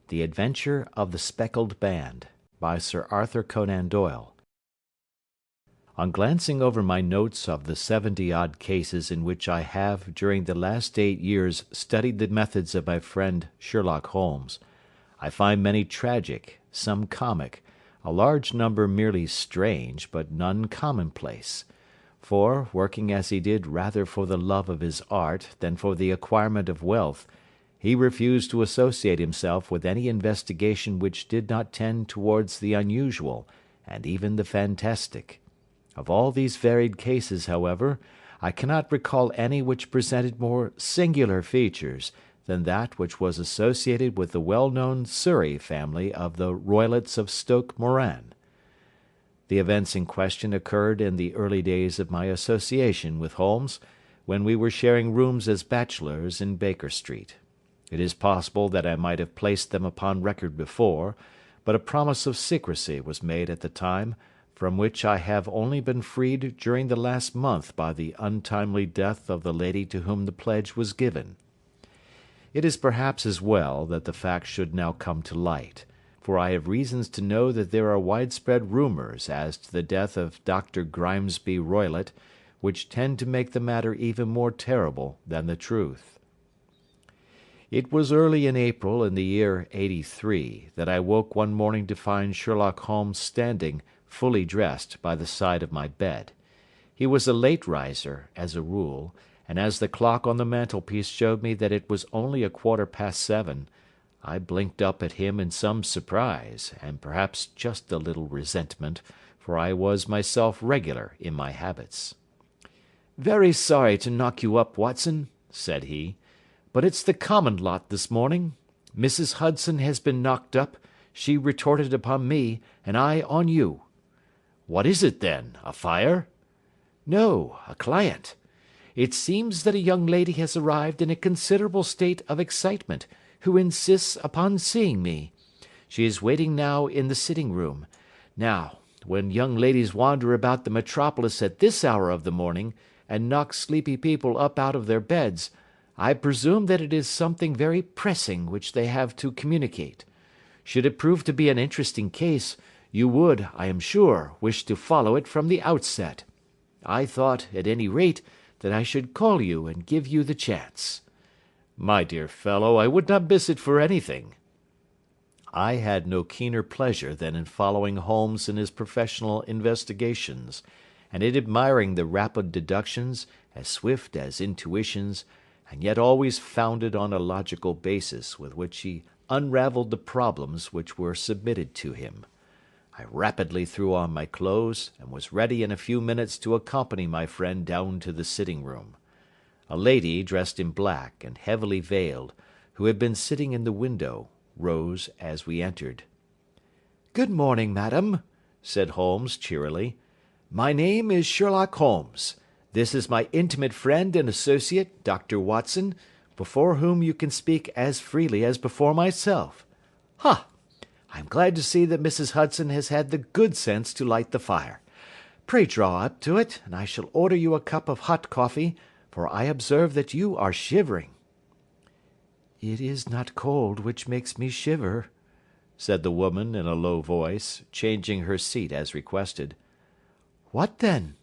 The Adventure of the Speckled Band, by Sir Arthur Conan Doyle. On glancing over my notes of the 70-odd cases in which I have during the last 8 years studied the methods of my friend Sherlock Holmes, I find many tragic, some comic, a large number merely strange, but none commonplace. For, working as he did rather for the love of his art than for the acquirement of wealth, he refused to associate himself with any investigation which did not tend towards the unusual, and even the fantastic. Of all these varied cases, however, I cannot recall any which presented more singular features than that which was associated with the well-known Surrey family of the Roylotts of Stoke Moran. The events in question occurred in the early days of my association with Holmes, when we were sharing rooms as bachelors in Baker Street. It is possible that I might have placed them upon record before, but a promise of secrecy was made at the time, from which I have only been freed during the last month by the untimely death of the lady to whom the pledge was given. It is perhaps as well that the fact should now come to light, for I have reasons to know that there are widespread rumours as to the death of Dr. Grimesby Roylott, which tend to make the matter even more terrible than the truth. It was early in April in the year '83 that I woke one morning to find Sherlock Holmes standing, fully dressed, by the side of my bed. He was a late riser, as a rule, and as the clock on the mantelpiece showed me that it was only 7:15, I blinked up at him in some surprise, and perhaps just a little resentment, for I was myself regular in my habits. "Very sorry to knock you up, Watson," said he, "but it's the common lot this morning. Mrs. Hudson has been knocked up, she retorted upon me, and I on you." "What is it, then? A fire?" "No, a client. It seems that a young lady has arrived in a considerable state of excitement, who insists upon seeing me. She is waiting now in the sitting-room. Now, when young ladies wander about the metropolis at this hour of the morning, and knock sleepy people up out of their beds, I presume that it is something very pressing which they have to communicate. Should it prove to be an interesting case, you would, I am sure, wish to follow it from the outset. I thought, at any rate, that I should call you and give you the chance." "My dear fellow, I would not miss it for anything." I had no keener pleasure than in following Holmes in his professional investigations, and in admiring the rapid deductions, as swift as intuitions, and yet always founded on a logical basis with which he unravelled the problems which were submitted to him. I rapidly threw on my clothes, and was ready in a few minutes to accompany my friend down to the sitting-room. A lady, dressed in black, and heavily veiled, who had been sitting in the window, rose as we entered. "Good morning, madam," said Holmes cheerily. "My name is Sherlock Holmes. This is my intimate friend and associate, Dr. Watson, before whom you can speak as freely as before myself. Ha! I am glad to see that Mrs. Hudson has had the good sense to light the fire. Pray draw up to it, and I shall order you a cup of hot coffee, for I observe that you are shivering." "It is not cold which makes me shiver," said the woman in a low voice, changing her seat as requested. "What then?"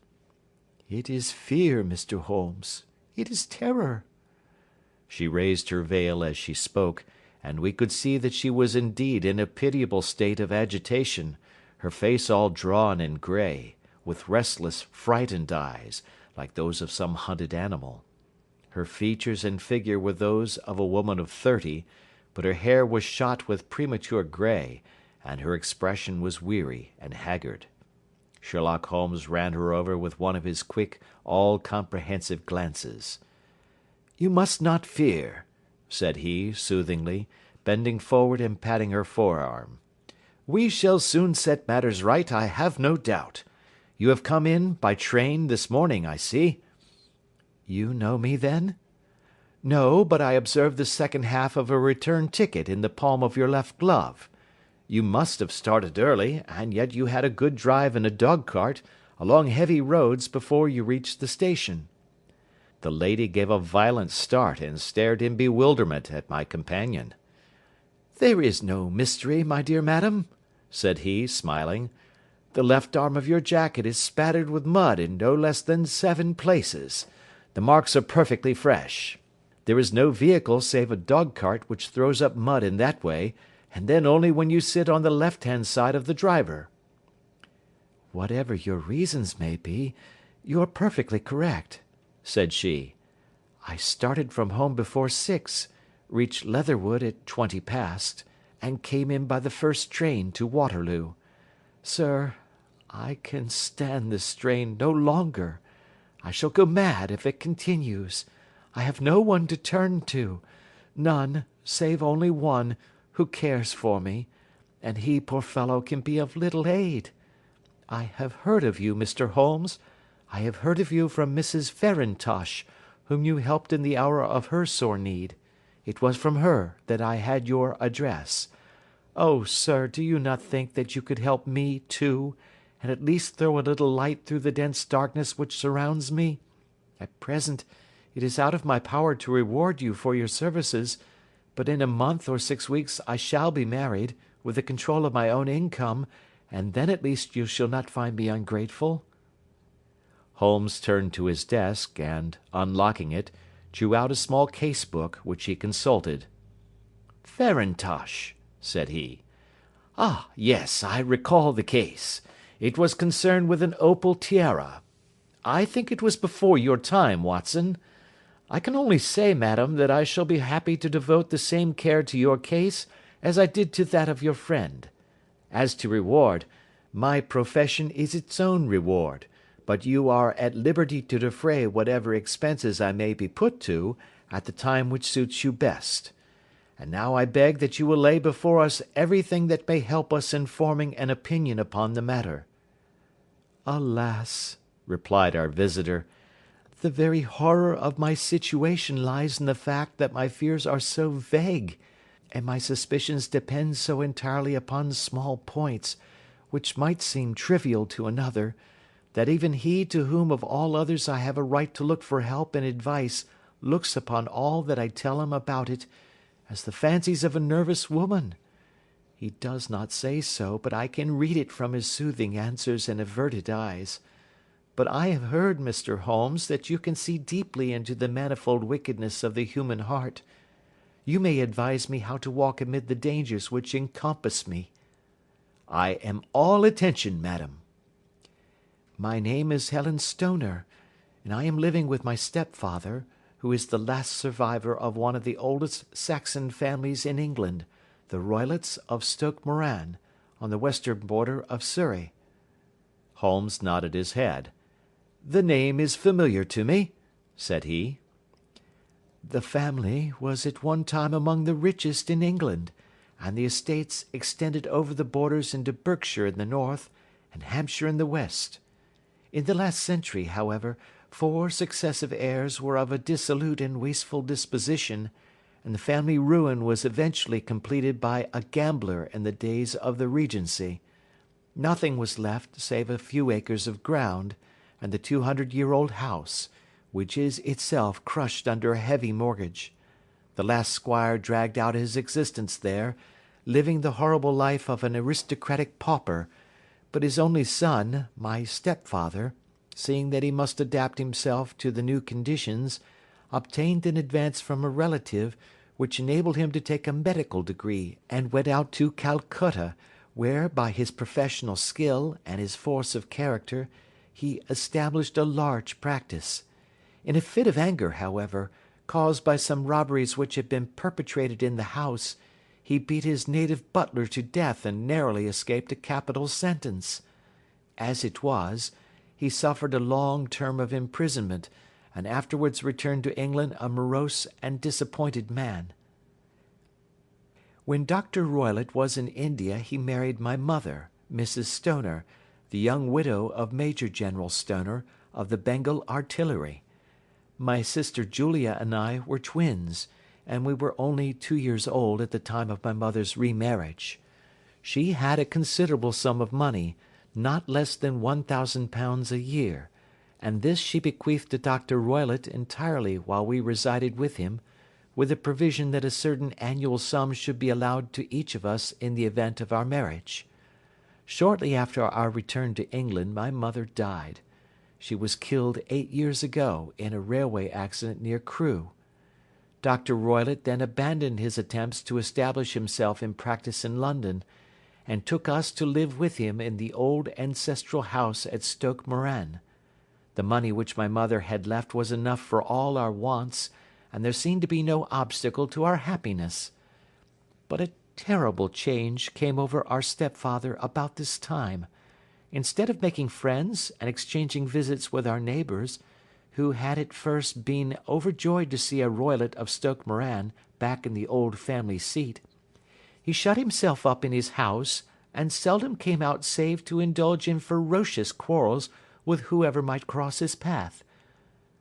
"It is fear, Mr. Holmes. It is terror." She raised her veil as she spoke, and we could see that she was indeed in a pitiable state of agitation, her face all drawn and grey, with restless, frightened eyes, like those of some hunted animal. Her features and figure were those of a woman of 30, but her hair was shot with premature grey, and her expression was weary and haggard. Sherlock Holmes ran her over with one of his quick, all-comprehensive glances. "You must not fear," said he, soothingly, bending forward and patting her forearm. "We shall soon set matters right, I have no doubt. You have come in by train this morning, I see." "You know me, then?" "No, but I observed the second half of a return ticket in the palm of your left glove. You must have started early, and yet you had a good drive in a dog-cart, along heavy roads, before you reached the station." The lady gave a violent start and stared in bewilderment at my companion. "There is no mystery, my dear madam," said he, smiling. "The left arm of your jacket is spattered with mud in no less than 7 places. The marks are perfectly fresh. There is no vehicle save a dog-cart which throws up mud in that way, and then only when you sit on the left-hand side of the driver." "Whatever your reasons may be, you are perfectly correct," said she. "I started from home before 6, reached Leatherwood at 20 past, and came in by the first train to Waterloo. Sir, I can stand this strain no longer. I shall go mad if it continues. I have no one to turn to, none, save only one, who cares for me, and he, poor fellow, can be of little aid. I have heard of you, Mr. Holmes. I have heard of you from Mrs. Farintosh, whom you helped in the hour of her sore need. It was from her that I had your address. Oh, sir, do you not think that you could help me too, and at least throw a little light through the dense darkness which surrounds me? At present, it is out of my power to reward you for your services, but in a month or 6 weeks I shall be married, with the control of my own income, and then at least you shall not find me ungrateful." Holmes turned to his desk, and, unlocking it, drew out a small case-book, which he consulted. "Farintosh," said he. "Ah, yes, I recall the case. It was concerned with an opal tiara. I think it was before your time, Watson. I can only say, madam, that I shall be happy to devote the same care to your case as I did to that of your friend. As to reward, my profession is its own reward, but you are at liberty to defray whatever expenses I may be put to, at the time which suits you best. And now I beg that you will lay before us everything that may help us in forming an opinion upon the matter." "Alas," replied our visitor, "the very horror of my situation lies in the fact that my fears are so vague, and my suspicions depend so entirely upon small points, which might seem trivial to another, that even he to whom of all others I have a right to look for help and advice looks upon all that I tell him about it as the fancies of a nervous woman. He does not say so, but I can read it from his soothing answers and averted eyes. But I have heard, Mr. Holmes, that you can see deeply into the manifold wickedness of the human heart. You may advise me how to walk amid the dangers which encompass me." "I am all attention, madam." "My name is Helen Stoner, and I am living with my stepfather, who is the last survivor of one of the oldest Saxon families in England, the Roylotts of Stoke Moran, on the western border of Surrey." Holmes nodded his head. "The name is familiar to me," said he. "The family was at one time among the richest in England, and the estates extended over the borders into Berkshire in the north, and Hampshire in the west. In the last century, however, 4 successive heirs were of a dissolute and wasteful disposition, and the family ruin was eventually completed by a gambler in the days of the Regency. Nothing was left save a few acres of ground, and the 200-year-old house, which is itself crushed under a heavy mortgage. The last squire dragged out his existence there, living the horrible life of an aristocratic pauper, but his only son, my stepfather, seeing that he must adapt himself to the new conditions, obtained an advance from a relative which enabled him to take a medical degree, and went out to Calcutta, where, by his professional skill and his force of character, he established a large practice. In a fit of anger, however, caused by some robberies which had been perpetrated in the house, he beat his native butler to death and narrowly escaped a capital sentence. As it was, he suffered a long term of imprisonment, and afterwards returned to England a morose and disappointed man. When Dr. Roylott was in India he married my mother, Mrs. Stoner, the young widow of Major General Stoner, of the Bengal Artillery. My sister Julia and I were twins, and we were only 2 years old at the time of my mother's remarriage. She had a considerable sum of money, not less than £1,000 a year, and this she bequeathed to Dr. Roylott entirely while we resided with him, with the provision that a certain annual sum should be allowed to each of us in the event of our marriage. Shortly after our return to England my mother died. She was killed 8 years ago in a railway accident near Crewe. Dr. Roylott then abandoned his attempts to establish himself in practice in London, and took us to live with him in the old ancestral house at Stoke Moran. The money which my mother had left was enough for all our wants, and there seemed to be no obstacle to our happiness. But a terrible change came over our stepfather about this time. Instead of making friends and exchanging visits with our neighbours, who had at first been overjoyed to see a Roylott of Stoke Moran back in the old family seat, he shut himself up in his house, and seldom came out save to indulge in ferocious quarrels with whoever might cross his path.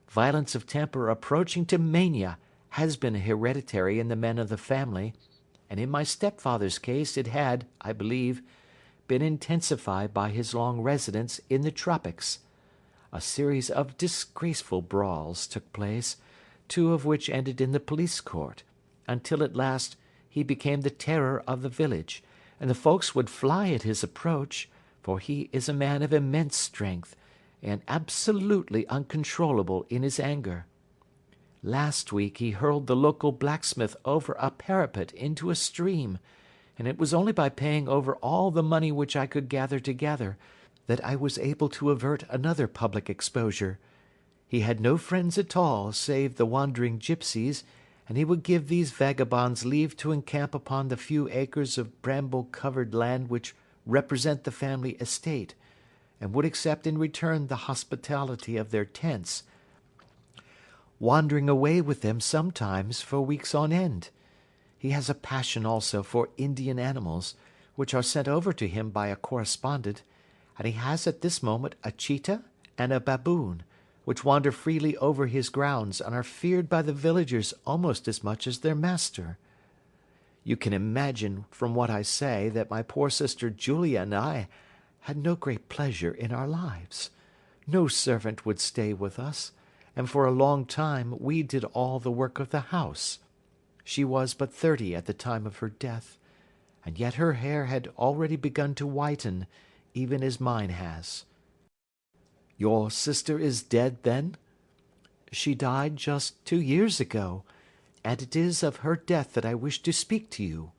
Violence of temper approaching to mania has been hereditary in the men of the family, and in my stepfather's case it had, I believe, been intensified by his long residence in the tropics. A series of disgraceful brawls took place, 2 of which ended in the police court, until at last he became the terror of the village, and the folks would fly at his approach, for he is a man of immense strength, and absolutely uncontrollable in his anger. Last week he hurled the local blacksmith over a parapet into a stream, and it was only by paying over all the money which I could gather together that I was able to avert another public exposure. He had no friends at all save the wandering gipsies, and he would give these vagabonds leave to encamp upon the few acres of bramble-covered land which represent the family estate, and would accept in return the hospitality of their tents, wandering away with them sometimes for weeks on end. He has a passion also for Indian animals, which are sent over to him by a correspondent, and he has at this moment a cheetah and a baboon, which wander freely over his grounds and are feared by the villagers almost as much as their master. You can imagine from what I say that my poor sister Julia and I had no great pleasure in our lives. No servant would stay with us, and for a long time we did all the work of the house. She was but 30 at the time of her death, and yet her hair had already begun to whiten, even as mine has. Your sister is dead, then? She died just 2 years ago, and it is of her death that I wish to speak to you.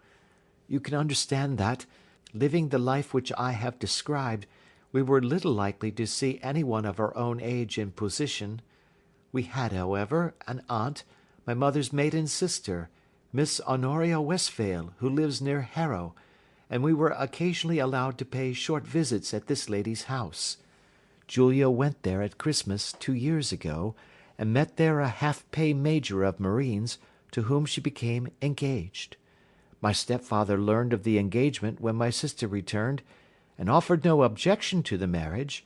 You can understand that, living the life which I have described, we were little likely to see anyone of our own age and position. We had, however, an aunt, my mother's maiden sister, Miss Honoria Westphail, who lives near Harrow, and we were occasionally allowed to pay short visits at this lady's house. Julia went there at Christmas 2 years ago, and met there a half-pay major of marines, to whom she became engaged. My stepfather learned of the engagement when my sister returned, and offered no objection to the marriage,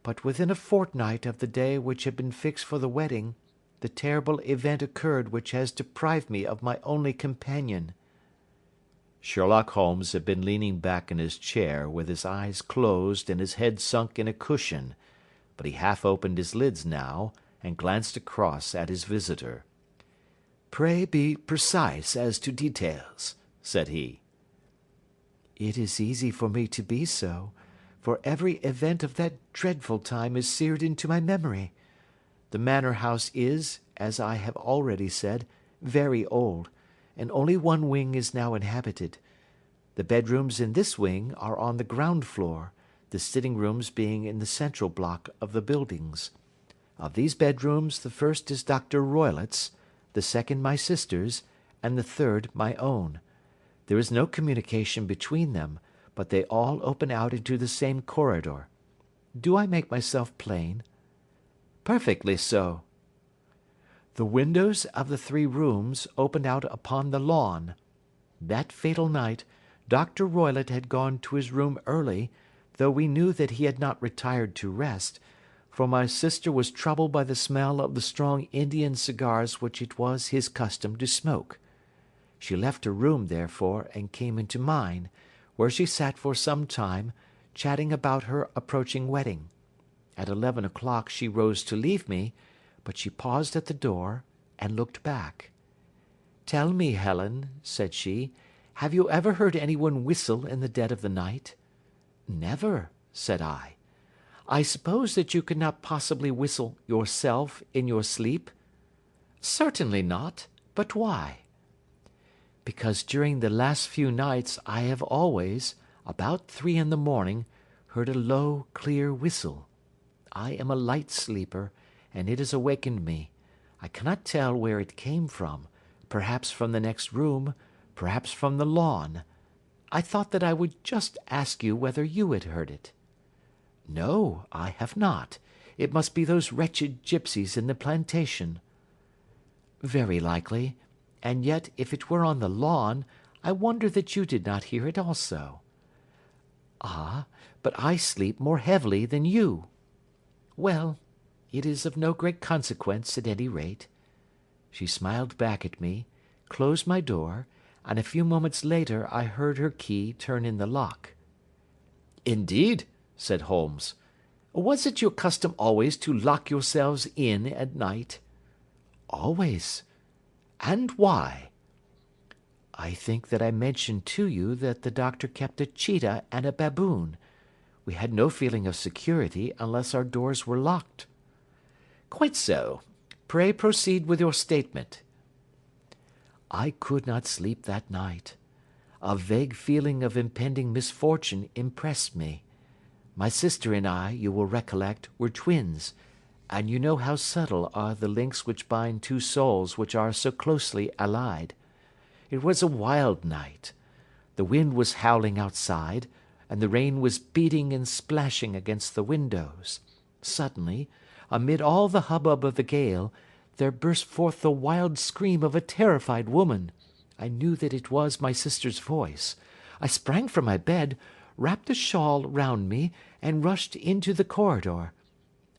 but within a fortnight of the day which had been fixed for the wedding, the terrible event occurred which has deprived me of my only companion." Sherlock Holmes had been leaning back in his chair with his eyes closed and his head sunk in a cushion, but he half opened his lids now, and glanced across at his visitor. "Pray be precise as to details," said he. "It is easy for me to be so, for every event of that dreadful time is seared into my memory. The manor house is, as I have already said, very old, and only one wing is now inhabited. The bedrooms in this wing are on the ground floor, the sitting rooms being in the central block of the buildings. Of these bedrooms the first is Dr. Roylott's, the second my sister's, and the third my own. There is no communication between them, but they all open out into the same corridor. Do I make myself plain?" "Perfectly so." "The windows of the 3 rooms opened out upon the lawn. That fatal night, Dr. Roylott had gone to his room early, though we knew that he had not retired to rest, for my sister was troubled by the smell of the strong Indian cigars which it was his custom to smoke. She left her room, therefore, and came into mine, where she sat for some time, chatting about her approaching wedding. At 11 o'clock she rose to leave me, but she paused at the door, and looked back. "Tell me, Helen," said she, "have you ever heard anyone whistle in the dead of the night?" "Never," said I. "I suppose that you could not possibly whistle yourself in your sleep?" "Certainly not. But why?" "Because during the last few nights I have always, about 3 in the morning, heard a low, clear whistle. I am a light sleeper, and it has awakened me. I cannot tell where it came from, perhaps from the next room, perhaps from the lawn. I thought that I would just ask you whether you had heard it." "No, I have not. It must be those wretched gipsies in the plantation." "Very likely. And yet, if it were on the lawn, I wonder that you did not hear it also." "Ah, but I sleep more heavily than you." "Well, it is of no great consequence at any rate." She smiled back at me, closed my door, and a few moments later I heard her key turn in the lock. "Indeed," said Holmes. "Was it your custom always to lock yourselves in at night?" "Always." "And why?" "I think that I mentioned to you that the doctor kept a cheetah and a baboon. We had no feeling of security unless our doors were locked." "Quite so. Pray proceed with your statement." "I could not sleep that night. A vague feeling of impending misfortune impressed me. My sister and I, you will recollect, were twins, and you know how subtle are the links which bind two souls which are so closely allied. It was a wild night. The wind was howling outside, and the rain was beating and splashing against the windows. Suddenly, amid all the hubbub of the gale, there burst forth the wild scream of a terrified woman. I knew that it was my sister's voice. I sprang from my bed, wrapped a shawl round me, and rushed into the corridor.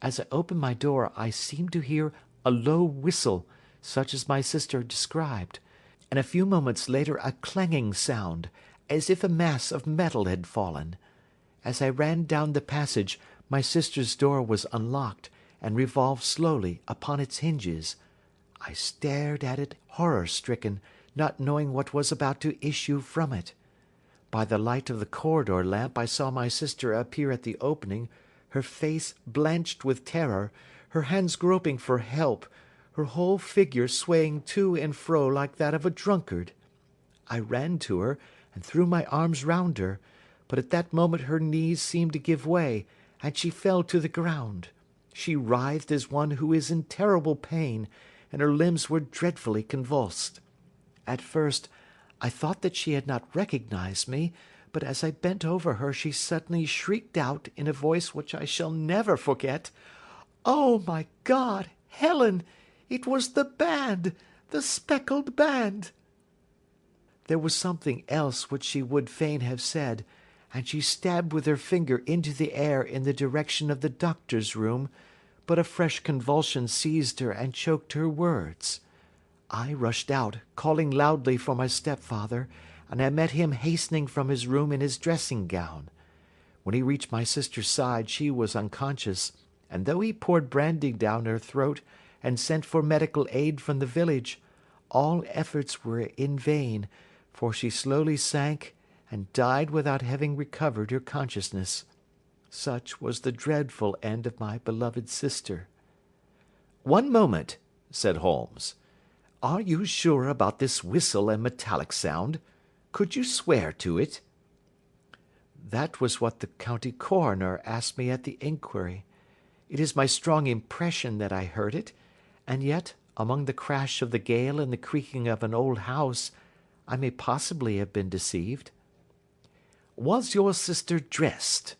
As I opened my door I seemed to hear a low whistle, such as my sister described, and a few moments later a clanging sound, as if a mass of metal had fallen. As I ran down the passage my sister's door was unlocked, and revolved slowly upon its hinges. I stared at it horror-stricken, not knowing what was about to issue from it. By the light of the corridor lamp I saw my sister appear at the opening, her face blanched with terror, her hands groping for help, her whole figure swaying to and fro like that of a drunkard. I ran to her, and threw my arms round her, but at that moment her knees seemed to give way, and she fell to the ground. She writhed as one who is in terrible pain, and her limbs were dreadfully convulsed. At first, I thought that she had not recognized me, but as I bent over her she suddenly shrieked out in a voice which I shall never forget, "Oh, my God, Helen! It was the band! The Speckled Band!" There was something else which she would fain have said, and she stabbed with her finger into the air in the direction of the doctor's room, but a fresh convulsion seized her and choked her words. I rushed out, calling loudly for my stepfather, and I met him hastening from his room in his dressing gown. When he reached my sister's side she was unconscious, and though he poured brandy down her throat and sent for medical aid from the village, all efforts were in vain, for she slowly sank and died without having recovered her consciousness. Such was the dreadful end of my beloved sister. "One moment," said Holmes. "Are you sure about this whistle and metallic sound? Could you swear to it?" "That was what the county coroner asked me at the inquiry. It is my strong impression that I heard it, and yet, among the crash of the gale and the creaking of an old house, I may possibly have been deceived." "Was your sister dressed?"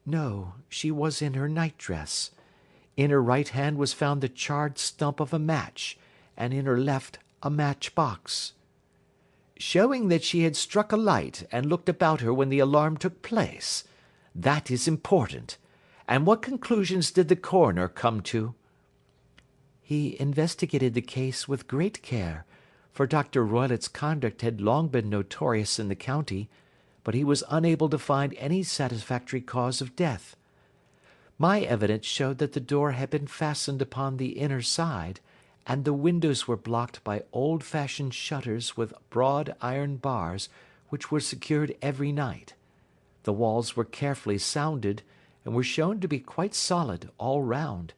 "No, she was in her nightdress. In her right hand was found the charred stump of a match, and in her left a matchbox." "Showing that she had struck a light and looked about her when the alarm took place. That is important. And what conclusions did the coroner come to?" "He investigated the case with great care, for Dr. Roylott's conduct had long been notorious in the county, but he was unable to find any satisfactory cause of death. My evidence showed that the door had been fastened upon the inner side, and the windows were blocked by old-fashioned shutters with broad iron bars, which were secured every night. The walls were carefully sounded, and were shown to be quite solid all round,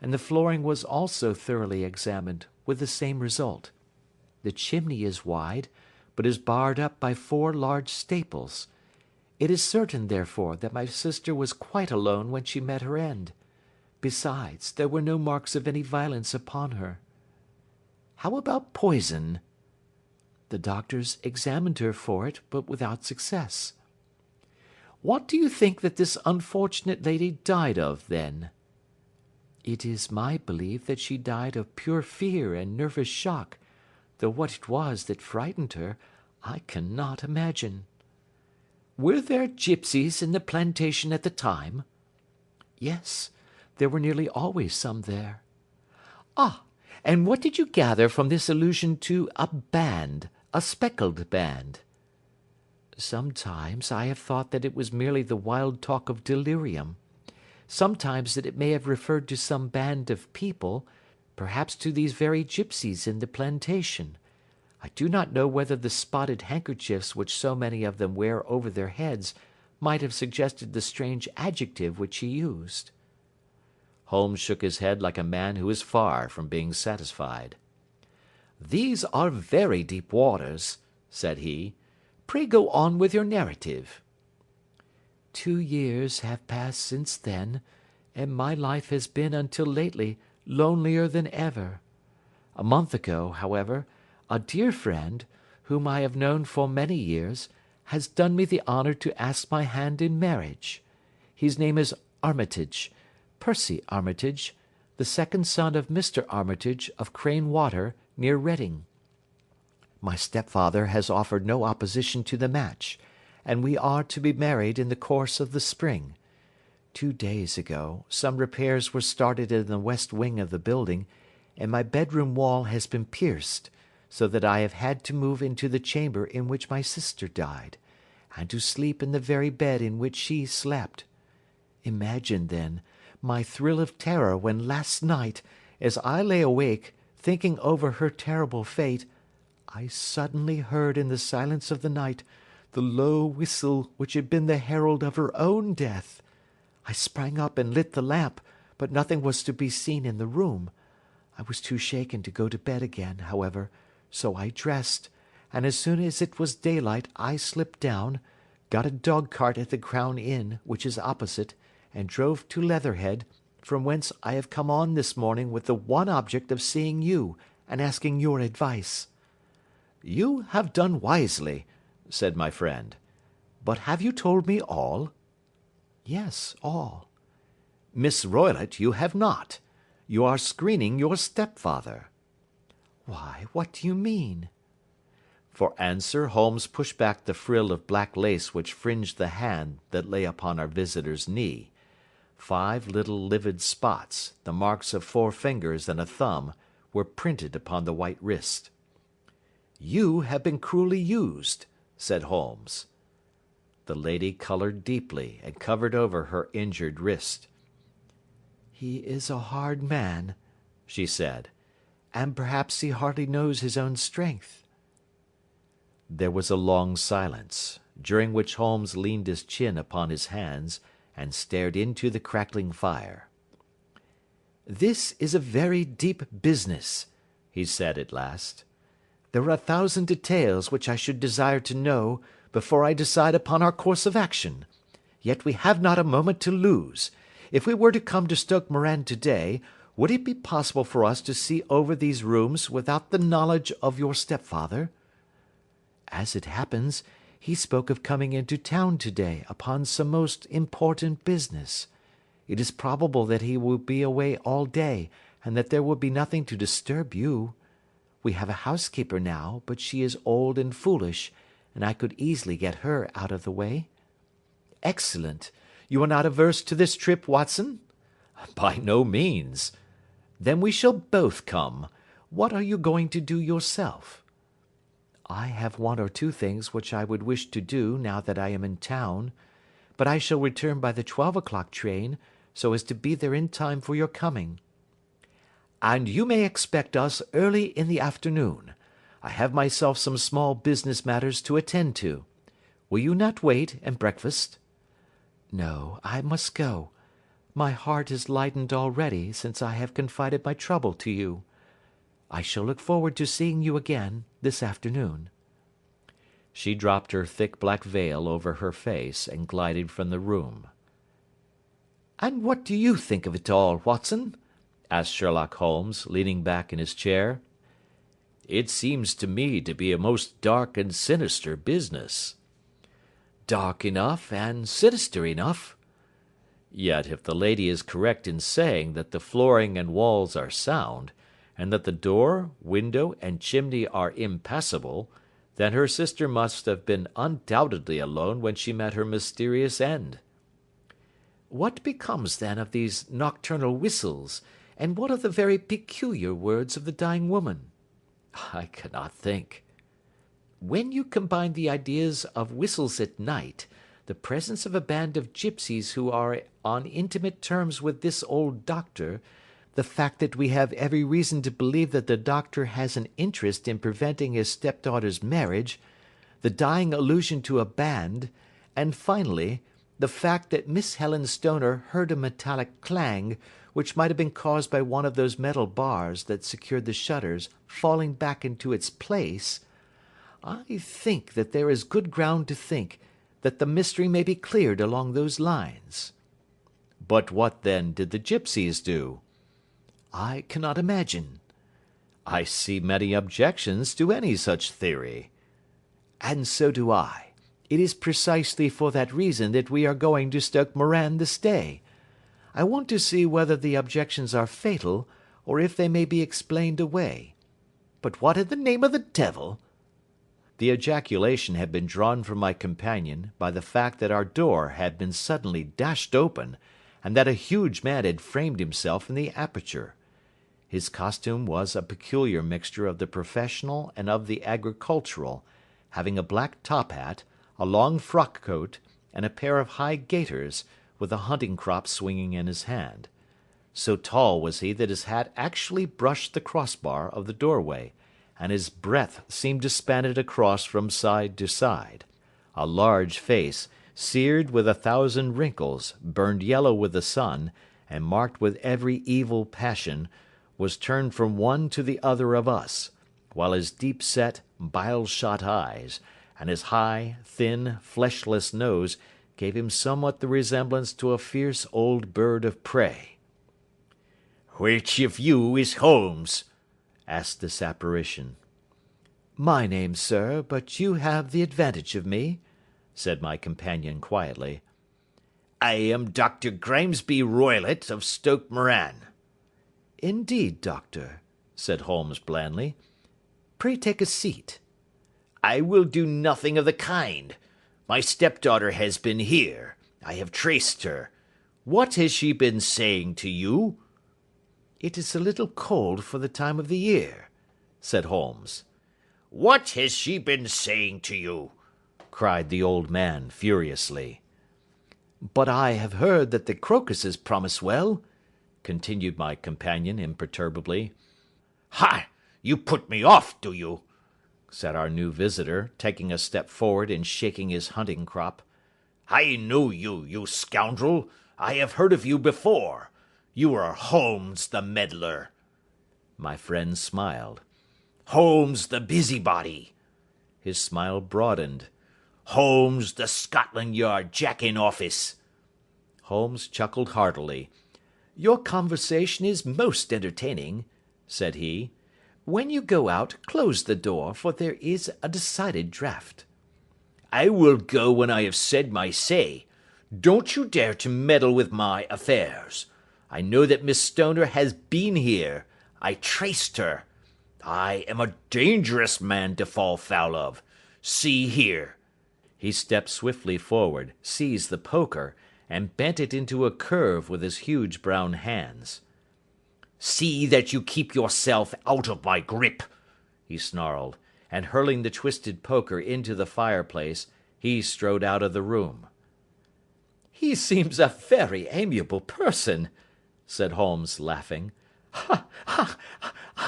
and the flooring was also thoroughly examined, with the same result. The chimney is wide, but is barred up by 4 large staples. It is certain, therefore, that my sister was quite alone when she met her end. Besides, there were no marks of any violence upon her. How about poison? The doctors examined her for it, but without success. What do you think that this unfortunate lady died of, then? It is my belief that she died of pure fear and nervous shock, though what it was that frightened her, I cannot imagine. Were there gipsies in the plantation at the time? Yes, there were nearly always some there. Ah, and what did you gather from this allusion to a band, a speckled band? Sometimes I have thought that it was merely the wild talk of delirium. Sometimes that it may have referred to some band of people, perhaps to these very gipsies in the plantation. I do not know whether the spotted handkerchiefs which so many of them wear over their heads might have suggested the strange adjective which he used. Holmes shook his head like a man who is far from being satisfied. "These are very deep waters," said he. "Pray go on with your narrative." 2 years have passed since then, and my life has been until lately lonelier than ever. A month ago, however, a dear friend, whom I have known for many years, has done me the honour to ask my hand in marriage. His name is Armitage, Percy Armitage, the second son of Mr. Armitage of Crane Water, near Reading. My stepfather has offered no opposition to the match, and we are to be married in the course of the spring. 2 days ago, some repairs were started in the west wing of the building, and my bedroom wall has been pierced, so that I have had to move into the chamber in which my sister died, and to sleep in the very bed in which she slept. Imagine, then, my thrill of terror when last night, as I lay awake, thinking over her terrible fate, I suddenly heard in the silence of the night the low whistle which had been the herald of her own death. I sprang up and lit the lamp, but nothing was to be seen in the room. I was too shaken to go to bed again, however, so I dressed, and as soon as it was daylight I slipped down, got a dog-cart at the Crown Inn, which is opposite, and drove to Leatherhead, from whence I have come on this morning with the one object of seeing you and asking your advice." "You have done wisely," said my friend. "But have you told me all?" "Yes, all." "Miss Roylott, you have not. You are screening your stepfather." "Why, what do you mean?" For answer Holmes pushed back the frill of black lace which fringed the hand that lay upon our visitor's knee. 5 little livid spots, the marks of 4 fingers and a thumb, were printed upon the white wrist. "You have been cruelly used," said Holmes. The lady coloured deeply and covered over her injured wrist. "He is a hard man," she said, "and perhaps he hardly knows his own strength." There was a long silence, during which Holmes leaned his chin upon his hands and stared into the crackling fire. "This is a very deep business," he said at last. "There are 1,000 details which I should desire to know before I decide upon our course of action. Yet we have not a moment to lose. If we were to come to Stoke Moran today, would it be possible for us to see over these rooms without the knowledge of your stepfather?" "As it happens, he spoke of coming into town today upon some most important business. It is probable that he will be away all day, and that there will be nothing to disturb you. We have a housekeeper now, but she is old and foolish, and I could easily get her out of the way." "Excellent. You are not averse to this trip, Watson?" "By no means." "Then we shall both come. What are you going to do yourself?" "I have 1 or 2 things which I would wish to do now that I am in town, but I shall return by the 12 o'clock train, so as to be there in time for your coming." and you may expect us early in the afternoon. I have myself some small business matters to attend to. Will you not wait and breakfast?" "No, I must go. My heart is lightened already since I have confided my trouble to you. I shall look forward to seeing you again this afternoon." She dropped her thick black veil over her face and glided from the room. "And what do you think of it all, Watson?" asked Sherlock Holmes, leaning back in his chair. "It seems to me to be a most dark and sinister business." "Dark enough and sinister enough." "Yet if the lady is correct in saying that the flooring and walls are sound, and that the door, window, and chimney are impassable, then her sister must have been undoubtedly alone when she met her mysterious end." "What becomes then of these nocturnal whistles, and what of the very peculiar words of the dying woman?" "I cannot think." "When you combine the ideas of whistles at night, the presence of a band of gipsies who are on intimate terms with this old doctor, the fact that we have every reason to believe that the doctor has an interest in preventing his stepdaughter's marriage, the dying allusion to a band, and finally, the fact that Miss Helen Stoner heard a metallic clang, which might have been caused by one of those metal bars that secured the shutters falling back into its place, I think that there is good ground to think that the mystery may be cleared along those lines." "But what, then, did the gipsies do?" "I cannot imagine." "I see many objections to any such theory." "And so do I. It is precisely for that reason that we are going to Stoke Moran this day. I want to see whether the objections are fatal, or if they may be explained away. But what in the name of the devil—" The ejaculation had been drawn from my companion by the fact that our door had been suddenly dashed open, and that a huge man had framed himself in the aperture. His costume was a peculiar mixture of the professional and of the agricultural, having a black top hat, a long frock coat, and a pair of high gaiters, with a hunting crop swinging in his hand. So tall was he that his hat actually brushed the crossbar of the doorway, and his breadth seemed to span it across from side to side. A large face, seared with 1,000 wrinkles, burned yellow with the sun, and marked with every evil passion, was turned from one to the other of us, while his deep-set, bile-shot eyes, and his high, thin, fleshless nose gave him somewhat the resemblance to a fierce old bird of prey. "Which of you is Holmes?" asked this apparition. "My name, sir, but you have the advantage of me," said my companion quietly. "I am Dr. Grimesby Roylott of Stoke Moran." "Indeed, doctor," said Holmes blandly. "Pray take a seat." "I will do nothing of the kind. My stepdaughter has been here. I have traced her. What has she been saying to you?" "It is a little cold for the time of the year," said Holmes. "What has she been saying to you?" cried the old man furiously. "But I have heard that the crocuses promise well," continued my companion imperturbably. "Ha! You put me off, do you?" said our new visitor, taking a step forward and shaking his hunting crop. "I know you, you scoundrel. I have heard of you before. You are Holmes the meddler." My friend smiled. "Holmes the busybody." His smile broadened. "Holmes the Scotland Yard Jack-in-Office." Holmes chuckled heartily. "Your conversation is most entertaining," said he. "When you go out, close the door, for there is a decided draught." "I will go when I have said my say. Don't you dare to meddle with my affairs. I know that Miss Stoner has been here. I traced her. I am a dangerous man to fall foul of. See here." He stepped swiftly forward, seized the poker, and bent it into a curve with his huge brown hands. "See that you keep yourself out of my grip," he snarled, and hurling the twisted poker into the fireplace, he strode out of the room. "He seems a very amiable person," said Holmes, laughing. "Ha, ha!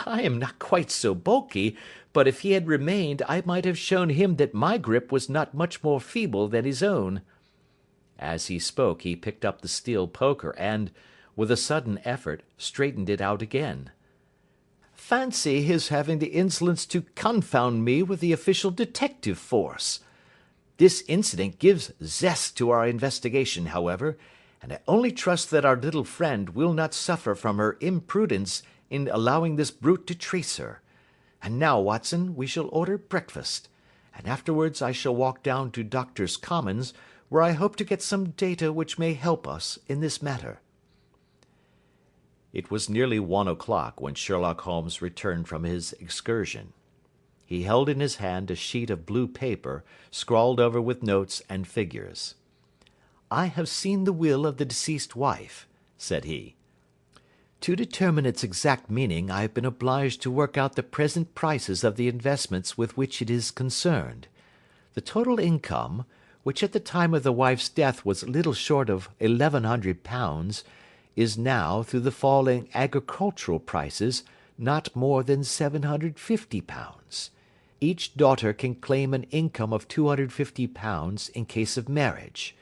I am not quite so bulky, but if he had remained I might have shown him that my grip was not much more feeble than his own." As he spoke he picked up the steel poker and, with a sudden effort, straightened it out again. "Fancy his having the insolence to confound me with the official detective force! This incident gives zest to our investigation, however, and I only trust that our little friend will not suffer from her imprudence in allowing this brute to trace her. And now, Watson, we shall order breakfast, and afterwards I shall walk down to Doctors' Commons, where I hope to get some data which may help us in this matter." It was nearly 1 o'clock when Sherlock Holmes returned from his excursion. He held in his hand a sheet of blue paper, scrawled over with notes and figures. "I have seen the will of the deceased wife," said he. "To determine its exact meaning I have been obliged to work out the present prices of the investments with which it is concerned. The total income, which at the time of the wife's death was little short of £1,100, is now, through the fall in agricultural prices, not more than £750. Each daughter can claim an income of £250 in case of marriage.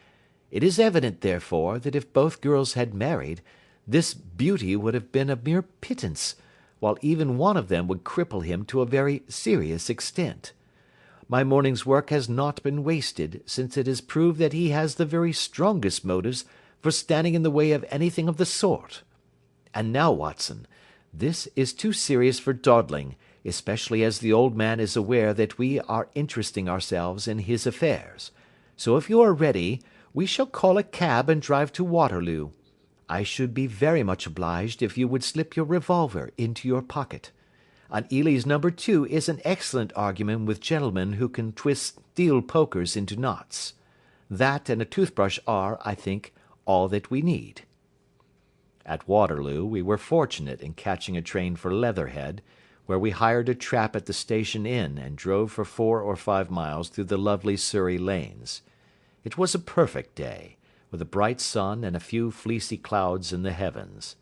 It is evident, therefore, that if both girls had married, this beauty would have been a mere pittance, while even one of them would cripple him to a very serious extent. My morning's work has not been wasted, since it has proved that he has the very strongest motives for standing in the way of anything of the sort. And now, Watson, this is too serious for dawdling, especially as the old man is aware that we are interesting ourselves in his affairs. So if you are ready, we shall call a cab and drive to Waterloo. I should be very much obliged if you would slip your revolver into your pocket. An Ely's No. 2 is an excellent argument with gentlemen who can twist steel pokers into knots. That and a toothbrush are, I think, all that we need." At Waterloo we were fortunate in catching a train for Leatherhead, where we hired a trap at the station inn and drove for 4 or 5 miles through the lovely Surrey lanes. It was a perfect day, with a bright sun and a few fleecy clouds in the heavens.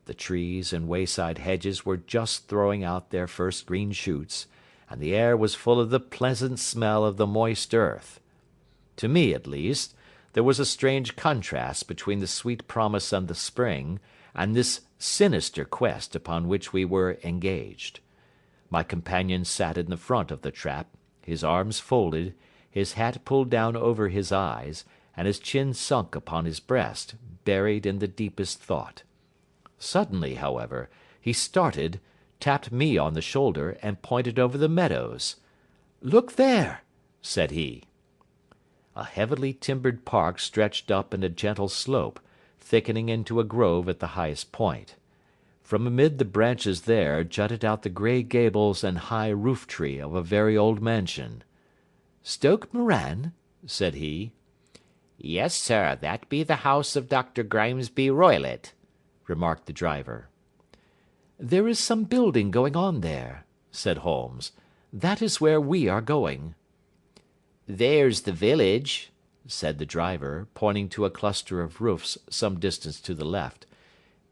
The trees and wayside hedges were just throwing out their first green shoots, and the air was full of the pleasant smell of the moist earth. To me, at least, there was a strange contrast between the sweet promise of the spring and this sinister quest upon which we were engaged. My companion sat in the front of the trap, his arms folded, his hat pulled down over his eyes, and his chin sunk upon his breast, buried in the deepest thought. Suddenly, however, he started, tapped me on the shoulder, and pointed over the meadows. "Look there," said he. A heavily timbered park stretched up in a gentle slope, thickening into a grove at the highest point. From amid the branches there jutted out the grey gables and high roof-tree of a very old mansion. "Stoke Moran?" said he. "Yes, sir, that be the house of Dr. Grimesby Roylott," remarked the driver. "There is some building going on there," said Holmes. "That is where we are going." "There's the village," said the driver, pointing to a cluster of roofs some distance to the left.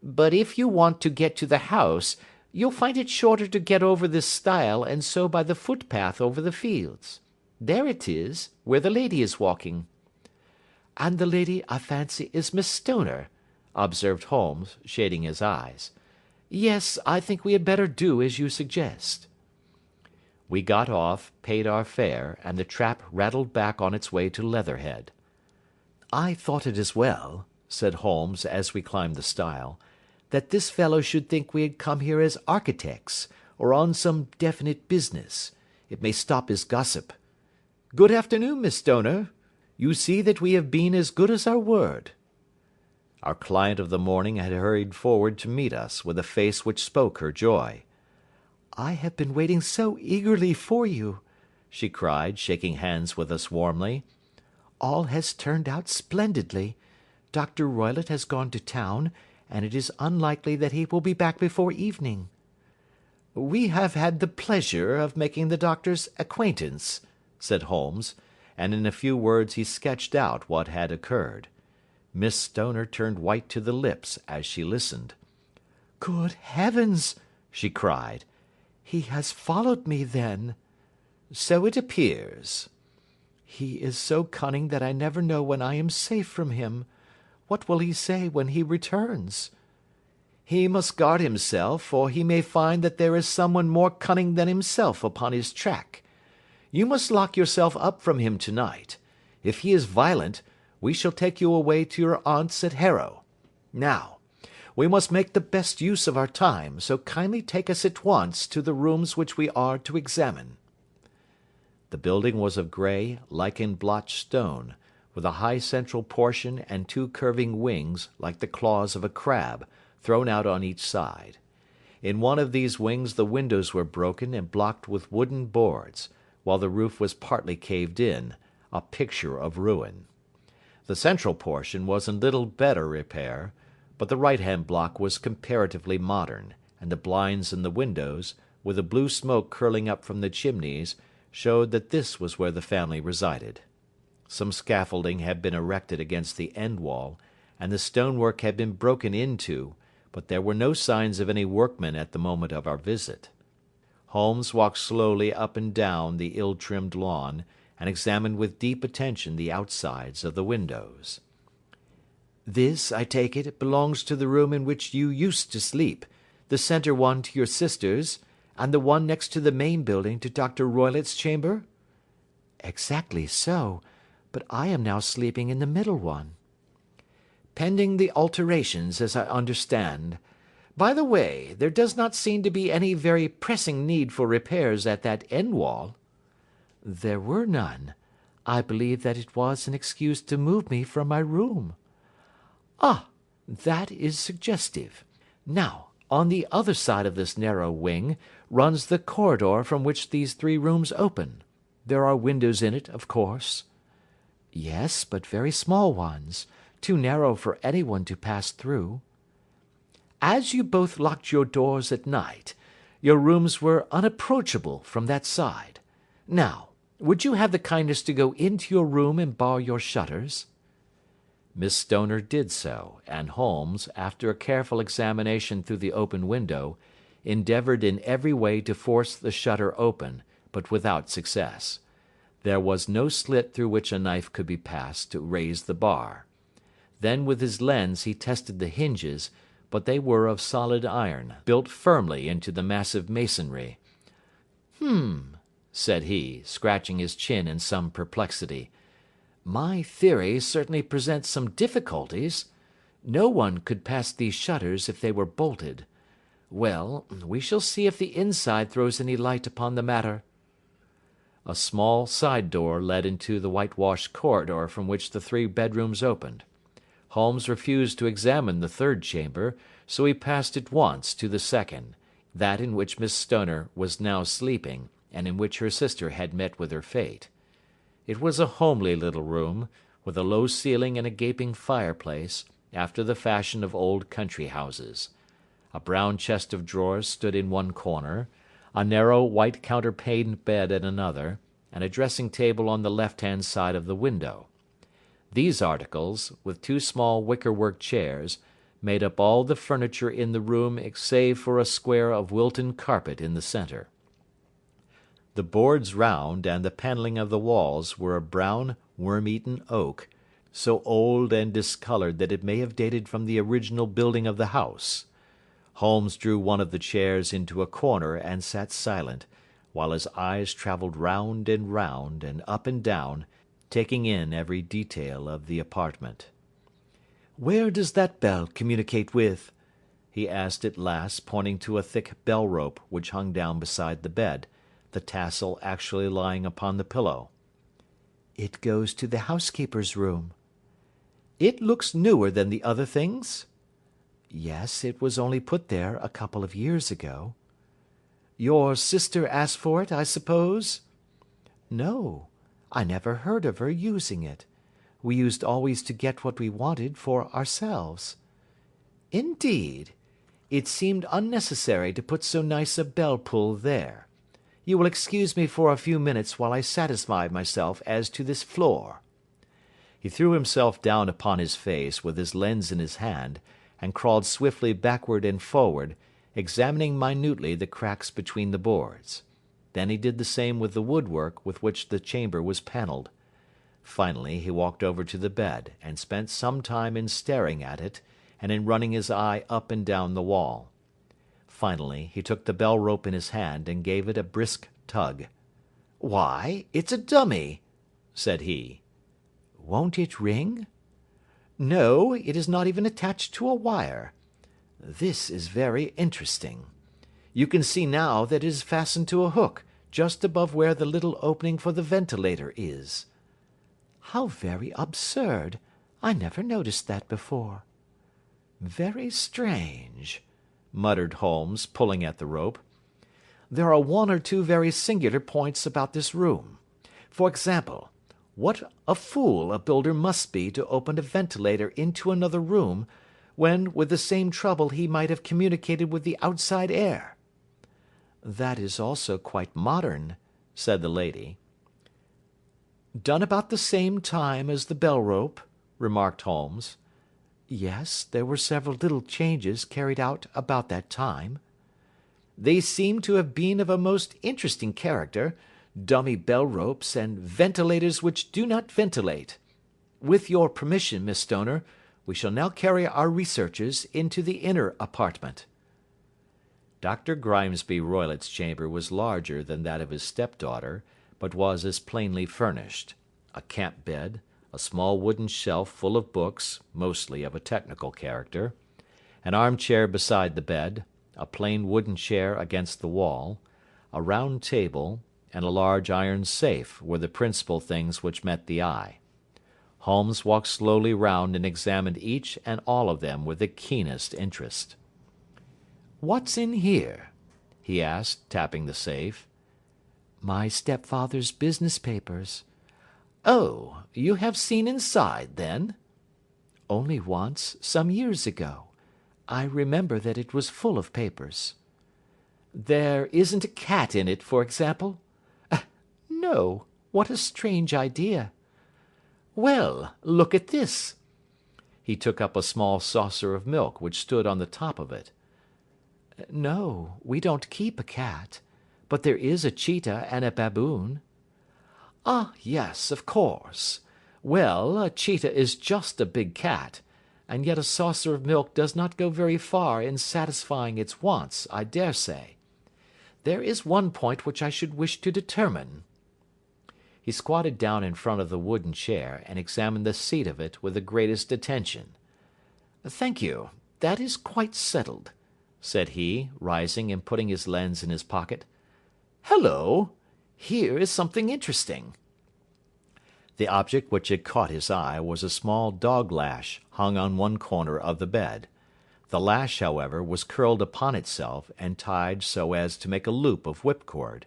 "But if you want to get to the house, you'll find it shorter to get over this stile and so by the footpath over the fields. There it is, where the lady is walking." "And the lady, I fancy, is Miss Stoner," observed Holmes, shading his eyes. "Yes, I think we had better do as you suggest." We got off, paid our fare, and the trap rattled back on its way to Leatherhead. "I thought it as well," said Holmes as we climbed the stile, "that this fellow should think we had come here as architects, or on some definite business. It may stop his gossip. Good afternoon, Miss Stoner. You see that we have been as good as our word." Our client of the morning had hurried forward to meet us with a face which spoke her joy. "I have been waiting so eagerly for you," she cried, shaking hands with us warmly. "All has turned out splendidly. Dr. Roylott has gone to town, and it is unlikely that he will be back before evening." "We have had the pleasure of making the doctor's acquaintance," said Holmes, and in a few words he sketched out what had occurred. Miss Stoner turned white to the lips as she listened. "Good heavens!" she cried. "He has followed me, then?" "So it appears." "He is so cunning that I never know when I am safe from him. What will he say when he returns?" "He must guard himself, for he may find that there is someone more cunning than himself upon his track. You must lock yourself up from him tonight. If he is violent, we shall take you away to your aunt's at Harrow. Now, we must make the best use of our time, so kindly take us at once to the rooms which we are to examine." The building was of grey, lichen-blotched stone, with a high central portion and two curving wings like the claws of a crab, thrown out on each side. In one of these wings the windows were broken and blocked with wooden boards, while the roof was partly caved in, a picture of ruin. The central portion was in little better repair, but the right-hand block was comparatively modern, and the blinds in the windows, with the blue smoke curling up from the chimneys, showed that this was where the family resided. Some scaffolding had been erected against the end wall, and the stonework had been broken into, but there were no signs of any workmen at the moment of our visit. Holmes walked slowly up and down the ill-trimmed lawn, and examined with deep attention the outsides of the windows. "This, I take it, belongs to the room in which you used to sleep, the centre one to your sister's, and the one next to the main building to Dr. Roylott's chamber?" "Exactly so, but I am now sleeping in the middle one." "Pending the alterations, as I understand. By the way, there does not seem to be any very pressing need for repairs at that end wall." "There were none. I believe that it was an excuse to move me from my room." "Ah, that is suggestive. Now, on the other side of this narrow wing runs the corridor from which these three rooms open. There are windows in it, of course." "Yes, but very small ones, too narrow for anyone to pass through." "As you both locked your doors at night, your rooms were unapproachable from that side. Now, would you have the kindness to go into your room and bar your shutters?" Miss Stoner did so, and Holmes, after a careful examination through the open window, endeavoured in every way to force the shutter open, but without success. There was no slit through which a knife could be passed to raise the bar. Then with his lens he tested the hinges, but they were of solid iron, built firmly into the massive masonry. Said he, scratching his chin in some perplexity. "My theory certainly presents some difficulties. No one could pass these shutters if they were bolted. Well, we shall see if the inside throws any light upon the matter." A small side door led into the whitewashed corridor from which the three bedrooms opened. Holmes refused to examine the third chamber, so he passed at once to the second, that in which Miss Stoner was now sleeping, and in which her sister had met with her fate. It was a homely little room, with a low ceiling and a gaping fireplace, after the fashion of old country houses. A brown chest of drawers stood in one corner, a narrow white counterpaned bed in another, and a dressing table on the left-hand side of the window. These articles, with two small wickerwork chairs, made up all the furniture in the room save for a square of Wilton carpet in the centre. The boards round and the panelling of the walls were of brown, worm-eaten oak, so old and discoloured that it may have dated from the original building of the house. Holmes drew one of the chairs into a corner and sat silent, while his eyes travelled round and up and down, taking in every detail of the apartment. "Where does that bell communicate with?" he asked at last, pointing to a thick bell-rope which hung down beside the bed, the tassel actually lying upon the pillow. "It goes to the housekeeper's room." "It looks newer than the other things?" "Yes, it was only put there a couple of years ago." "Your sister asked for it, I suppose?" "No. I never heard of her using it. We used always to get what we wanted for ourselves." "Indeed! It seemed unnecessary to put so nice a bell-pull there. You will excuse me for a few minutes while I satisfy myself as to this floor." He threw himself down upon his face with his lens in his hand, and crawled swiftly backward and forward, examining minutely the cracks between the boards. Then he did the same with the woodwork with which the chamber was panelled. Finally he walked over to the bed, and spent some time in staring at it, and in running his eye up and down the wall. Finally he took the bell rope in his hand and gave it a brisk tug. "Why, it's a dummy," said he. "Won't it ring?" "No, it is not even attached to a wire. This is very interesting. You can see now that it is fastened to a hook, just above where the little opening for the ventilator is." "How very absurd! I never noticed that before." "Very strange," muttered Holmes, pulling at the rope. "There are one or two very singular points about this room. For example, what a fool a builder must be to open a ventilator into another room, when with the same trouble he might have communicated with the outside air." "That is also quite modern," said the lady. "Done about the same time as the bell rope," remarked Holmes. "Yes, there were several little changes carried out about that time." "They seem to have been of a most interesting character, dummy bell ropes and ventilators which do not ventilate. With your permission, Miss Stoner, we shall now carry our researches into the inner apartment." Dr. Grimesby Roylott's chamber was larger than that of his stepdaughter, but was as plainly furnished. A camp bed, a small wooden shelf full of books, mostly of a technical character, an armchair beside the bed, a plain wooden chair against the wall, a round table, and a large iron safe were the principal things which met the eye. Holmes walked slowly round and examined each and all of them with the keenest interest. "What's in here?" he asked, tapping the safe. "My stepfather's business papers." "Oh, you have seen inside, then?" "Only once, some years ago. I remember that it was full of papers." "There isn't a cat in it, for example?" "No. What a strange idea." "Well, look at this." He took up a small saucer of milk which stood on the top of it. "No, we don't keep a cat, but there is a cheetah and a baboon." "Ah, yes, of course. Well, a cheetah is just a big cat, and yet a saucer of milk does not go very far in satisfying its wants, I dare say. There is one point which I should wish to determine." He squatted down in front of the wooden chair, and examined the seat of it with the greatest attention. "Thank you, that is quite settled," said he, rising and putting his lens in his pocket. "Hullo! Here is something interesting." The object which had caught his eye was a small dog lash hung on one corner of the bed. The lash, however, was curled upon itself, and tied so as to make a loop of whipcord.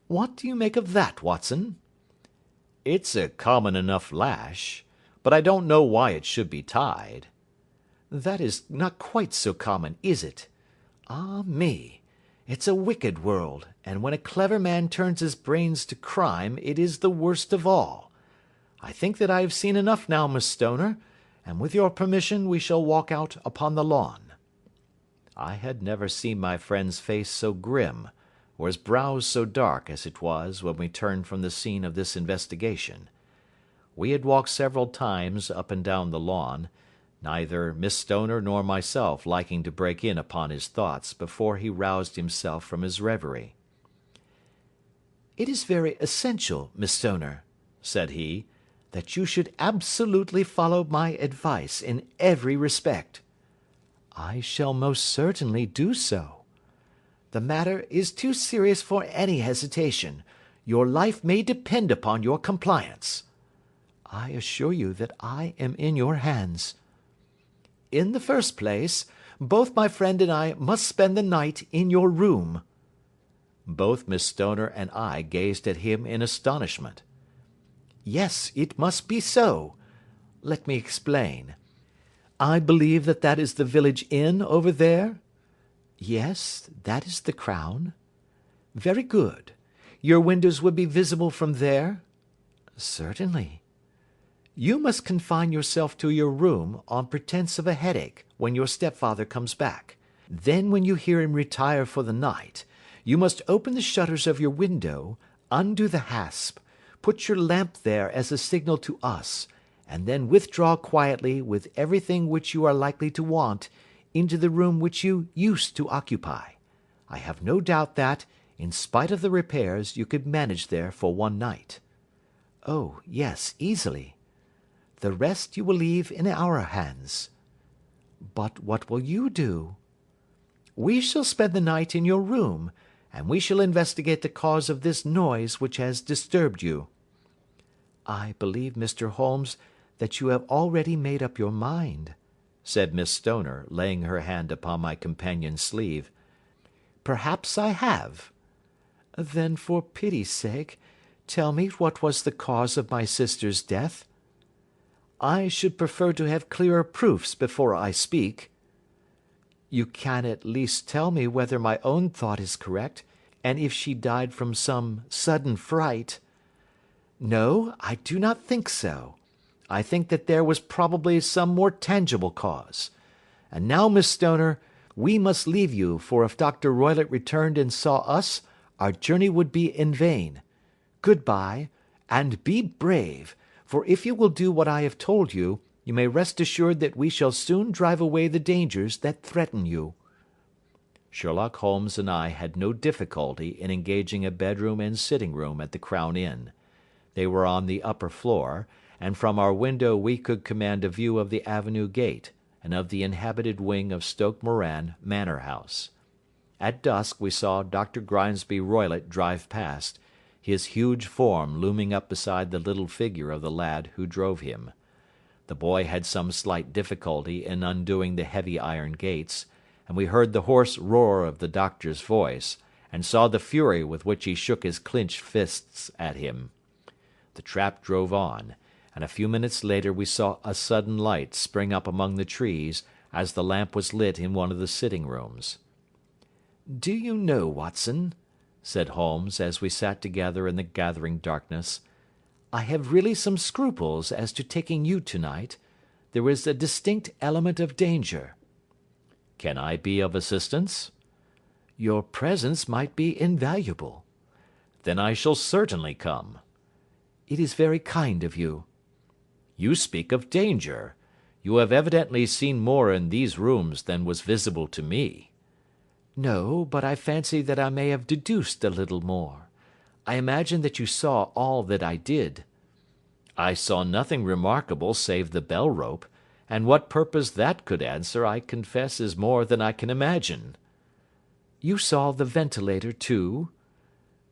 "What do you make of that, Watson?" "It's a common enough lash, but I don't know why it should be tied." "That is not quite so common, is it? Ah me! It's a wicked world, and when a clever man turns his brains to crime it is the worst of all. I think that I have seen enough now, Miss Stoner, and with your permission we shall walk out upon the lawn." I had never seen my friend's face so grim, or his brows so dark as it was when we turned from the scene of this investigation. We had walked several times up and down the lawn, neither Miss Stoner nor myself liking to break in upon his thoughts before he roused himself from his reverie. "It is very essential, Miss Stoner," said he, "that you should absolutely follow my advice in every respect." "I shall most certainly do so." "The matter is too serious for any hesitation. Your life may depend upon your compliance." "I assure you that I am in your hands." "In the first place, both my friend and I must spend the night in your room." Both Miss Stoner and I gazed at him in astonishment. "Yes, it must be so. Let me explain. I believe that that is the village inn over there?" "Yes, that is the Crown." "Very good. Your windows would be visible from there?" "Certainly." "You must confine yourself to your room, on pretence of a headache, when your stepfather comes back. Then when you hear him retire for the night, you must open the shutters of your window, undo the hasp, put your lamp there as a signal to us, and then withdraw quietly with everything which you are likely to want into the room which you used to occupy. I have no doubt that, in spite of the repairs, you could manage there for one night." "Oh, yes, easily." "The rest you will leave in our hands." "But what will you do?" "We shall spend the night in your room, and we shall investigate the cause of this noise which has disturbed you." "I believe, Mr. Holmes, that you have already made up your mind," said Miss Stoner, laying her hand upon my companion's sleeve. "Perhaps I have." "Then, for pity's sake, tell me what was the cause of my sister's death." "I should prefer to have clearer proofs before I speak." "You can at least tell me whether my own thought is correct, and if she died from some sudden fright." "No, I do not think so. I think that there was probably some more tangible cause. And now, Miss Stoner, we must leave you, for if Dr. Roylott returned and saw us, our journey would be in vain. Good-bye, and be brave, for if you will do what I have told you, you may rest assured that we shall soon drive away the dangers that threaten you." Sherlock Holmes and I had no difficulty in engaging a bedroom and sitting-room at the Crown Inn. They were on the upper floor, and from our window we could command a view of the avenue gate, and of the inhabited wing of Stoke Moran Manor House. At dusk we saw Dr. Grimesby Roylott drive past, his huge form looming up beside the little figure of the lad who drove him. The boy had some slight difficulty in undoing the heavy iron gates, and we heard the hoarse roar of the doctor's voice, and saw the fury with which he shook his clenched fists at him. The trap drove on, and a few minutes later we saw a sudden light spring up among the trees as the lamp was lit in one of the sitting-rooms. "Do you know, Watson," said Holmes, as we sat together in the gathering darkness, "I have really some scruples as to taking you tonight. There is a distinct element of danger." "Can I be of assistance?" "Your presence might be invaluable." "Then I shall certainly come." "It is very kind of you." "You speak of danger. You have evidently seen more in these rooms than was visible to me." "No, but I fancy that I may have deduced a little more. I imagine that you saw all that I did." "I saw nothing remarkable save the bell rope, and what purpose that could answer I confess is more than I can imagine." "You saw the ventilator too?"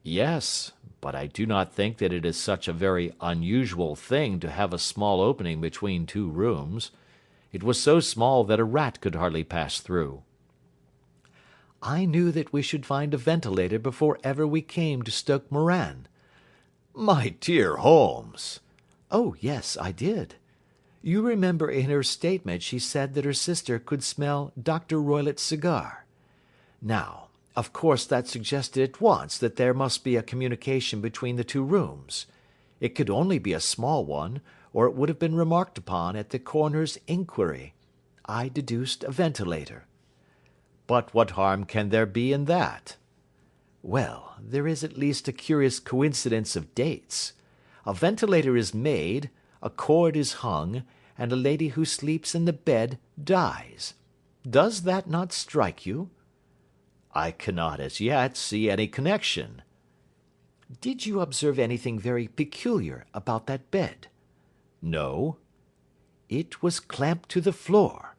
"Yes, but I do not think that it is such a very unusual thing to have a small opening between two rooms. It was so small that a rat could hardly pass through." "I knew that we should find a ventilator before ever we came to Stoke Moran." "My dear Holmes!" "Oh, yes, I did. You remember in her statement she said that her sister could smell Dr. Roylott's cigar. Now, of course that suggested at once that there must be a communication between the two rooms. It could only be a small one, or it would have been remarked upon at the coroner's inquiry. I deduced a ventilator." "But what harm can there be in that?" "Well, there is at least a curious coincidence of dates. A ventilator is made, a cord is hung, and a lady who sleeps in the bed dies. Does that not strike you?" "I cannot as yet see any connection." "Did you observe anything very peculiar about that bed?" "No." "It was clamped to the floor.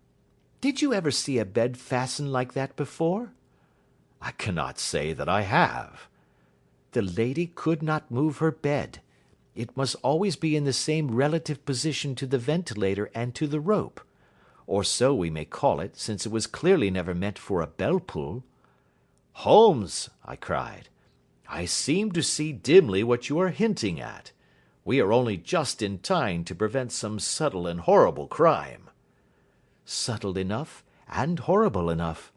Did you ever see a bed fastened like that before?" "I cannot say that I have." "The lady could not move her bed. It must always be in the same relative position to the ventilator and to the rope. Or so we may call it, since it was clearly never meant for a bell pull." "Holmes," I cried, "I seem to see dimly what you are hinting at. We are only just in time to prevent some subtle and horrible crime." "Subtle enough, and horrible enough.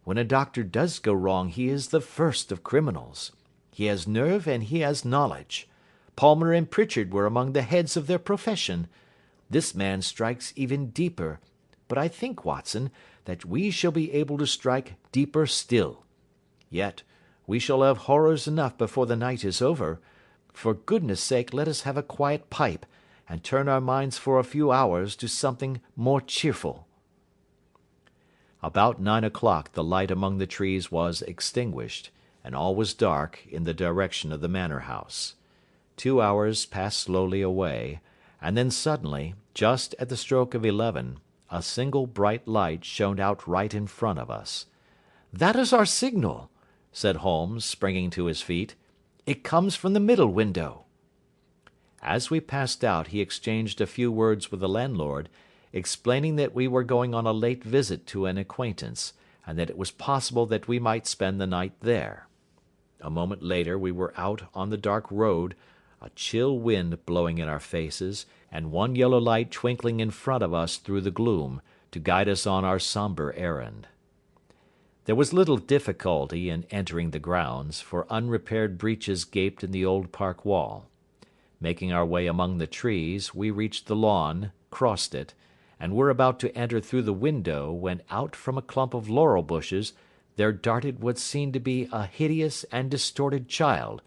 When a doctor does go wrong he is the first of criminals. He has nerve and he has knowledge. Palmer and Pritchard were among the heads of their profession. This man strikes even deeper, but I think, Watson, that we shall be able to strike deeper still. Yet we shall have horrors enough before the night is over. For goodness' sake let us have a quiet pipe, and turn our minds for a few hours to something more cheerful." About 9 o'clock the light among the trees was extinguished, and all was dark in the direction of the manor house. 2 hours passed slowly away, and then suddenly, just at the stroke of 11, a single bright light shone out right in front of us. "That is our signal," said Holmes, springing to his feet. "It comes from the middle window." As we passed out he exchanged a few words with the landlord, explaining that we were going on a late visit to an acquaintance, and that it was possible that we might spend the night there. A moment later we were out on the dark road, a chill wind blowing in our faces, and one yellow light twinkling in front of us through the gloom, to guide us on our sombre errand. There was little difficulty in entering the grounds, for unrepaired breaches gaped in the old park wall. Making our way among the trees, we reached the lawn, crossed it, and were about to enter through the window when out from a clump of laurel bushes there darted what seemed to be a hideous and distorted child,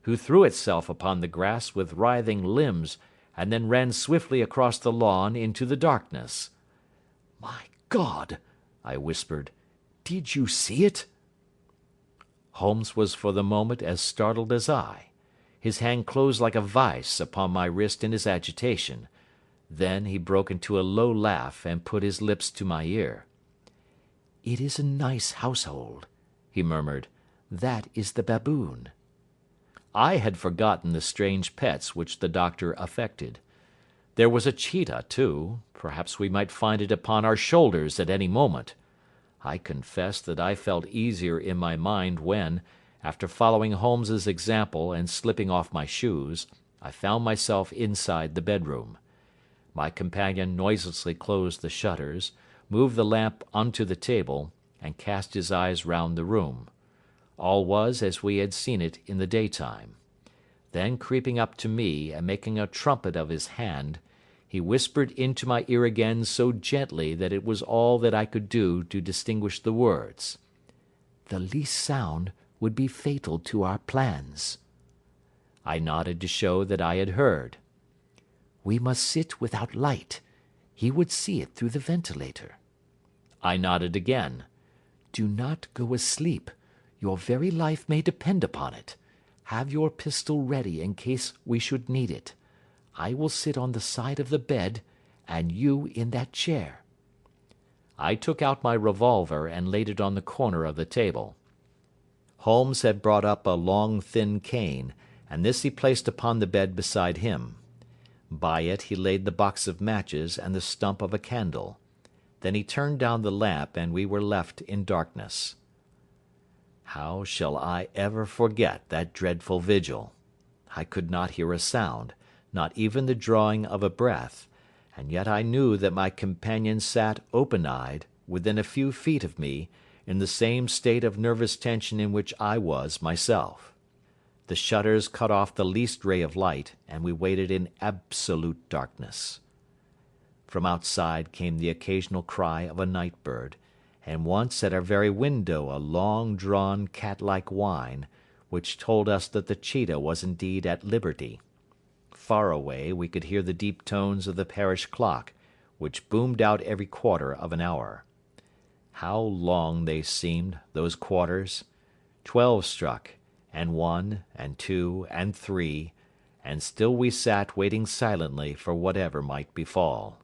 who threw itself upon the grass with writhing limbs and then ran swiftly across the lawn into the darkness. "My God!" I whispered. "Did you see it?" Holmes was for the moment as startled as I. His hand closed like a vice upon my wrist in his agitation. Then he broke into a low laugh and put his lips to my ear. "It is a nice household," he murmured. "That is the baboon." I had forgotten the strange pets which the doctor affected. There was a cheetah, too. Perhaps we might find it upon our shoulders at any moment. I confess that I felt easier in my mind when, after following Holmes's example and slipping off my shoes, I found myself inside the bedroom. My companion noiselessly closed the shutters, moved the lamp onto the table, and cast his eyes round the room. All was as we had seen it in the daytime. Then creeping up to me and making a trumpet of his hand, he whispered into my ear again so gently that it was all that I could do to distinguish the words. "The least sound would be fatal to our plans." I nodded to show that I had heard. "We must sit without light. He would see it through the ventilator." I nodded again. "Do not go asleep. Your very life may depend upon it. Have your pistol ready in case we should need it. I will sit on the side of the bed, and you in that chair." I took out my revolver and laid it on the corner of the table. Holmes had brought up a long thin cane, and this he placed upon the bed beside him. By it he laid the box of matches and the stump of a candle. Then he turned down the lamp and we were left in darkness. How shall I ever forget that dreadful vigil? I could not hear a sound, not even the drawing of a breath, and yet I knew that my companion sat open-eyed, within a few feet of me, in the same state of nervous tension in which I was myself. The shutters cut off the least ray of light, and we waited in absolute darkness. From outside came the occasional cry of a night bird, and once at our very window a long-drawn cat-like whine, which told us that the cheetah was indeed at liberty. Far away we could hear the deep tones of the parish clock, which boomed out every quarter of an hour. How long they seemed, those quarters! 12 struck, and 1, and 2, and 3, and still we sat waiting silently for whatever might befall.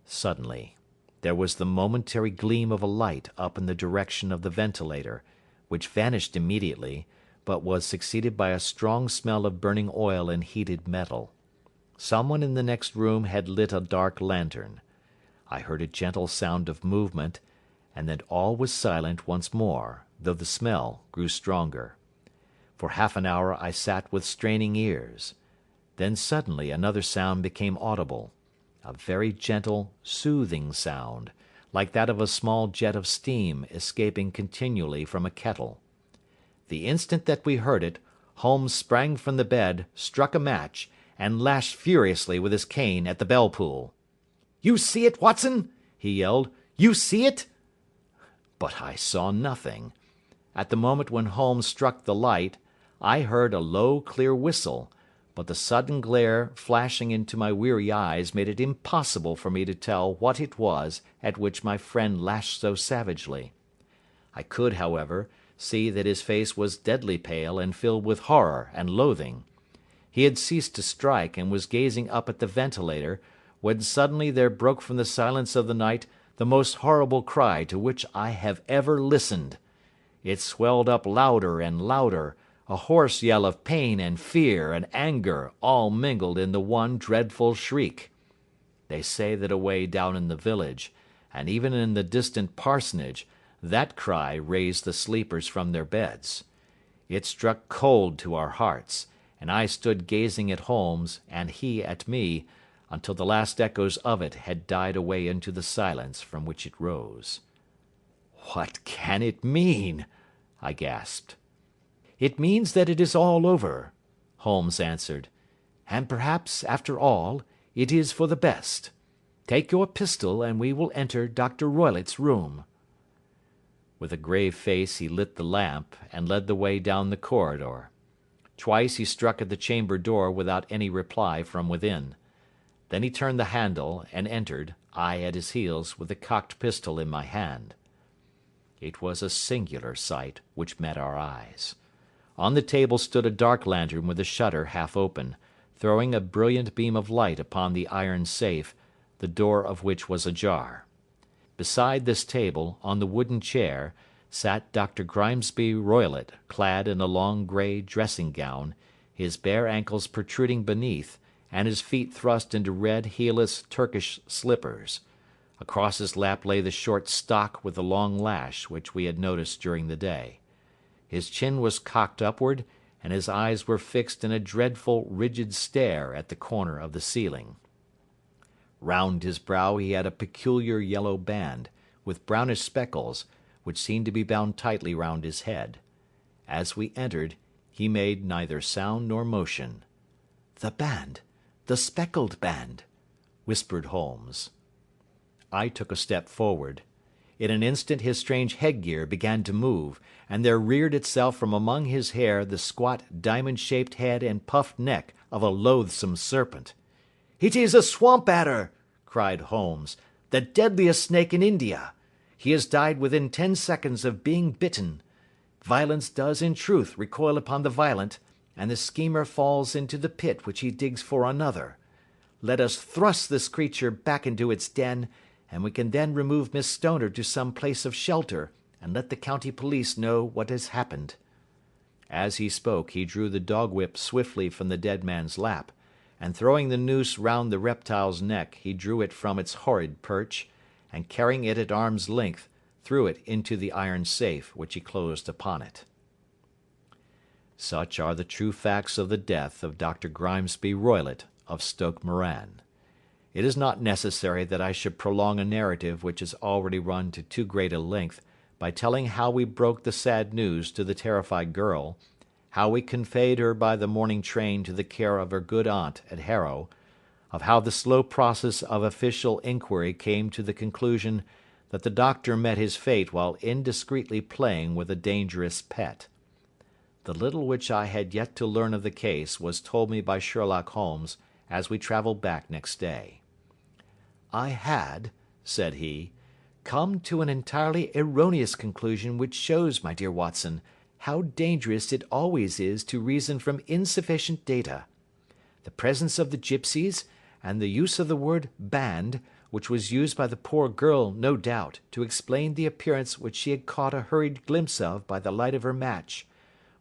Suddenly there was the momentary gleam of a light up in the direction of the ventilator, which vanished immediately, but was succeeded by a strong smell of burning oil and heated metal. Someone in the next room had lit a dark lantern. I heard a gentle sound of movement, and then all was silent once more, though the smell grew stronger. For half an hour I sat with straining ears. Then suddenly another sound became audible, a very gentle, soothing sound, like that of a small jet of steam escaping continually from a kettle. The instant that we heard it, Holmes sprang from the bed, struck a match, and lashed furiously with his cane at the bell-pull. "You see it, Watson?" he yelled. "You see it?" But I saw nothing. At the moment when Holmes struck the light, I heard a low, clear whistle, but the sudden glare flashing into my weary eyes made it impossible for me to tell what it was at which my friend lashed so savagely. I could, however, see that his face was deadly pale and filled with horror and loathing. He had ceased to strike and was gazing up at the ventilator, when suddenly there broke from the silence of the night the most horrible cry to which I have ever listened. It swelled up louder and louder, a hoarse yell of pain and fear and anger all mingled in the one dreadful shriek. They say that away down in the village, and even in the distant parsonage, that cry raised the sleepers from their beds. It struck cold to our hearts, and I stood gazing at Holmes, and he at me, until the last echoes of it had died away into the silence from which it rose. "What can it mean?" I gasped. "It means that it is all over," Holmes answered. "And perhaps, after all, it is for the best. Take your pistol and we will enter Dr. Roylott's room." With a grave face he lit the lamp and led the way down the corridor. Twice he struck at the chamber door without any reply from within. Then he turned the handle and entered, I at his heels with the cocked pistol in my hand. It was a singular sight which met our eyes. On the table stood a dark lantern with the shutter half open, throwing a brilliant beam of light upon the iron safe, the door of which was ajar. Beside this table, on the wooden chair, sat Dr. Grimesby Roylott, clad in a long grey dressing gown, his bare ankles protruding beneath, and his feet thrust into red heelless Turkish slippers. Across his lap lay the short stock with the long lash which we had noticed during the day. His chin was cocked upward, and his eyes were fixed in a dreadful, rigid stare at the corner of the ceiling. Round his brow he had a peculiar yellow band, with brownish speckles, which seemed to be bound tightly round his head. As we entered, he made neither sound nor motion. "The band! The Speckled Band!" whispered Holmes. I took a step forward. In an instant his strange headgear began to move, and there reared itself from among his hair the squat diamond-shaped head and puffed neck of a loathsome serpent. "It is a swamp adder!" cried Holmes, "the deadliest snake in India. He has died within 10 seconds of being bitten. Violence does in truth recoil upon the violent, and the schemer falls into the pit which he digs for another. Let us thrust this creature back into its den, and we can then remove Miss Stoner to some place of shelter, and let the county police know what has happened." As he spoke he drew the dog-whip swiftly from the dead man's lap, and throwing the noose round the reptile's neck he drew it from its horrid perch, and carrying it at arm's length, threw it into the iron safe, which he closed upon it. Such are the true facts of the death of Dr. Grimesby Roylott of Stoke Moran. It is not necessary that I should prolong a narrative which has already run to too great a length by telling how we broke the sad news to the terrified girl, how we conveyed her by the morning train to the care of her good aunt at Harrow, of how the slow process of official inquiry came to the conclusion that the doctor met his fate while indiscreetly playing with a dangerous pet. The little which I had yet to learn of the case was told me by Sherlock Holmes as we travelled back next day. "I had," said he, "come to an entirely erroneous conclusion which shows, my dear Watson, how dangerous it always is to reason from insufficient data. The presence of the gipsies, and the use of the word band, which was used by the poor girl, no doubt, to explain the appearance which she had caught a hurried glimpse of by the light of her match,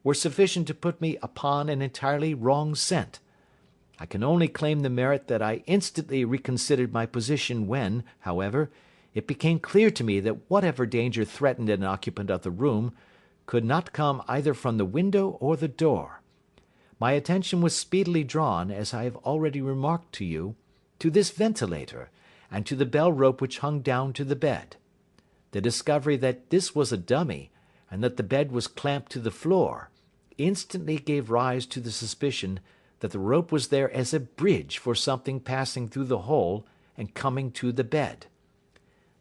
were sufficient to put me upon an entirely wrong scent. I can only claim the merit that I instantly reconsidered my position when, however, it became clear to me that whatever danger threatened an occupant of the room could not come either from the window or the door. My attention was speedily drawn, as I have already remarked to you, to this ventilator, and to the bell rope which hung down to the bed. The discovery that this was a dummy, and that the bed was clamped to the floor, instantly gave rise to the suspicion that the rope was there as a bridge for something passing through the hole and coming to the bed.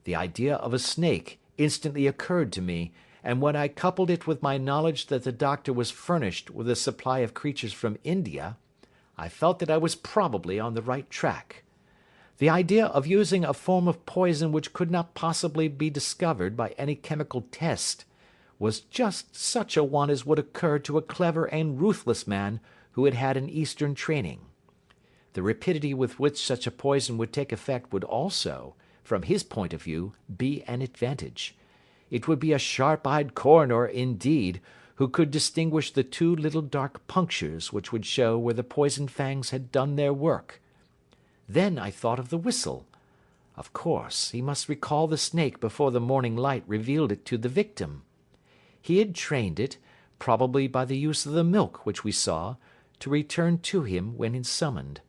The idea of a snake instantly occurred to me, and when I coupled it with my knowledge that the doctor was furnished with a supply of creatures from India, I felt that I was probably on the right track. The idea of using a form of poison which could not possibly be discovered by any chemical test was just such a one as would occur to a clever and ruthless man who had had an Eastern training. The rapidity with which such a poison would take effect would also, from his point of view, be an advantage. It would be a sharp-eyed coroner, indeed, who could distinguish the two little dark punctures which would show where the poisoned fangs had done their work. Then I thought of the whistle. Of course, he must recall the snake before the morning light revealed it to the victim. He had trained it, probably by the use of the milk which we saw, to return to him when summoned.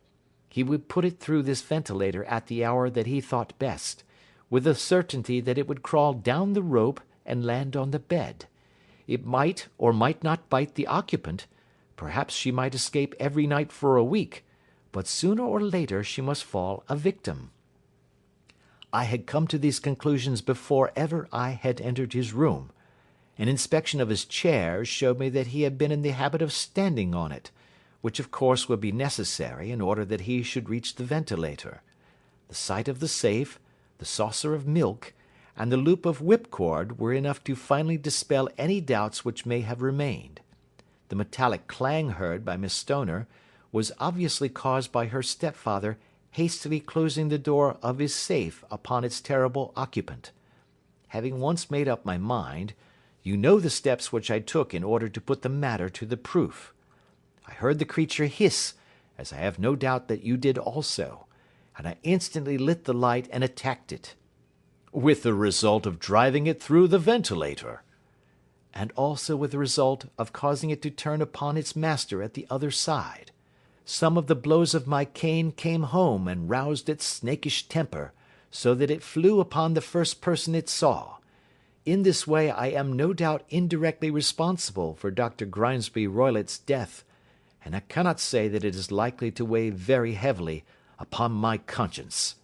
He would put it through this ventilator at the hour that he thought best, with the certainty that it would crawl down the rope and land on the bed. It might or might not bite the occupant, perhaps she might escape every night for a week, but sooner or later she must fall a victim. I had come to these conclusions before ever I had entered his room. An inspection of his chair showed me that he had been in the habit of standing on it, which of course would be necessary in order that he should reach the ventilator. The sight of the safe, the saucer of milk, and the loop of whipcord were enough to finally dispel any doubts which may have remained. The metallic clang heard by Miss Stoner was obviously caused by her stepfather hastily closing the door of his safe upon its terrible occupant. Having once made up my mind, you know the steps which I took in order to put the matter to the proof. I heard the creature hiss, as I have no doubt that you did also, and I instantly lit the light and attacked it. With the result of driving it through the ventilator. And also with the result of causing it to turn upon its master at the other side. Some of the blows of my cane came home and roused its snakish temper, so that it flew upon the first person it saw. In this way I am no doubt indirectly responsible for Dr. Grimesby Roylott's death, and I cannot say that it is likely to weigh very heavily upon my conscience.